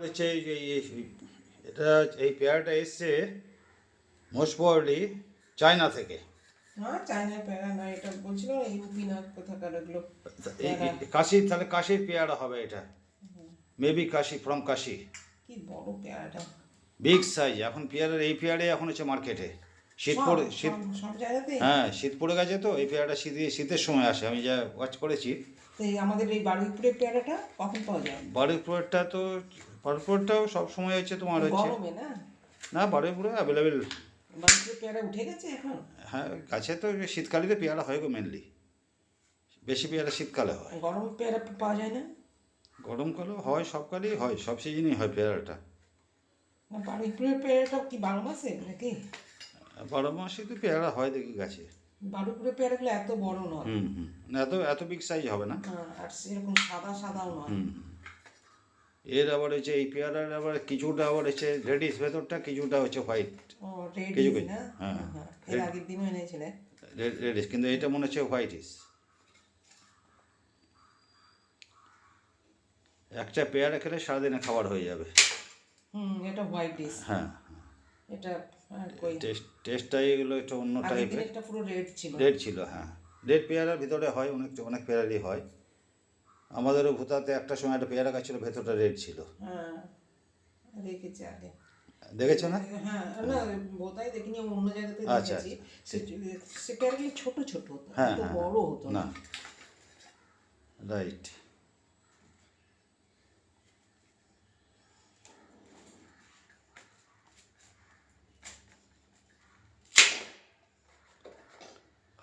হচ্ছে এটা এই পেয়ারাটা এসছে মোস্ট প্রবাবলি চায়না থেকে। না চাইনা পেয়ারা না, এটা বলছিল ইউপি না কোথাকার এগুলো কাশির, তাহলে কাশির পেয়ারা হবে এটা, মেবি কাশি, ফ্রম কাশি। কি বড় পেয়ারাটা, বিগ সাইজ। এখন পেয়ারার এই পেয়ারাই এখন হচ্ছে মার্কেটে। শীত পড়ে, শীত, সব জায়গাতেই। হ্যাঁ শীত পড়ে গেছে তো এই পেয়ারাটা শীতের সময় আসে, আমি যা ওয়াচ করেছি। তো এই আমাদের এই বারুইপুরের পেয়ারাটা কখন পাওয়া যায়? বারুইপুরেরটা তো, বারুইপুরেরটাও সব সময় হচ্ছে তোমার হচ্ছে, গরমে না? না বারুইপুরে অ্যাভেলেবেল। বারুইপুরের পেয়ারা উঠে গেছে এখন? হ্যাঁ গাছে তো শীতকালে তো পেয়ারা হয় গো, মেনলি বেশি পেয়ারা শীতকালে হয়। গরমের পেয়ারা পাওয়া যায় না? গরমকালেও হয়, সব কালেই হয়, সব সিজনই হয় পেয়ারাটা। না বারুইপুরের পেয়ারাটা কি 12 মাসে নাকি? 12 মাসে তো পেয়ারা হয় দেখি গাছে। বারুইপুরের পেয়ারাগুলো এত বড় নয়। না এত এত বিগ সাইজ হবে না। আর সেরকম সাদা সাদাও নয়। এর আবার হচ্ছে এই পেয়ারার আবার কিছুটা আবার হচ্ছে রেডিশ ভেতরটা, কিছুটা হচ্ছে হোয়াইট। ও রেড কিছু ইস কিছু, না? হ্যাঁ এর আগের দিনও এনেছিলে। রেডিশ, কিন্তু এটা মনে হচ্ছে হোয়াইটিস। একটা পেয়ারা খেলে সারাদিনে খাবার হয়ে যাবে। এটা হোয়াইট ডিশ। হ্যাঁ এটা কই টেস্টটাই এগুলো একটু অন্য টাইপের। এটা পুরো রেড ছিল। রেড ছিল, হ্যাঁ রেড পেয়ারার ভিতরে হয়, অনেক অনেক পেয়ারারই হয়। আমাদেরও ভুতাতে একটা সময় একটা পেয়ারা গাছ ছিল, ভেতরটা রেড ছিল। হ্যাঁ রেখেছি আগে। দেখেছো না? হ্যাঁ না বোধহয় দেখিনি, অন্য জায়গাতে আচ্ছা, দেখেছি। সে পেয়ারাগুলো ছোট ছোট হতো, হ্যাঁ এত হ্যাঁ, বড় হতো না না। রাইট।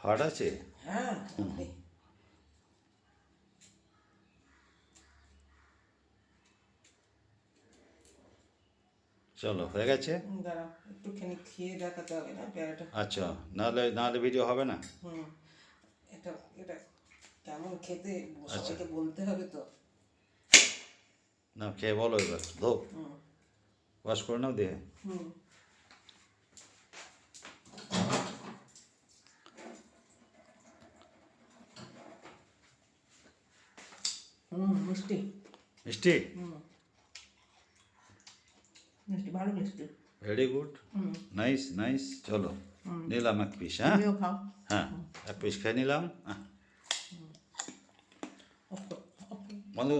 হার্ড আছে। হ্যাঁ আপনি চলো হয়ে গেছে। দাঁড়া একটুখানি খেয়ে দেখাতে হবে না পেয়ারাটা। আচ্ছা, নাহলে নাহলে ভিডিও হবে না। হুম এটা এটা কেমন খেতে আচ্ছা। সবাইকে বলতে হবে তো। না খেয়ে বলো এবার, ধো হুম ওয়াশ করে নাও দিয়ে। হুম মিষ্টি। মিষ্টি, মিষ্টি ভালো মিষ্টি। Very good, nice nice. চলো নিলাম এক পিস। হ্যাঁ তুমিও খাও। হ্যাঁ, এক পিস খেয়ে নিলাম। বন্ধু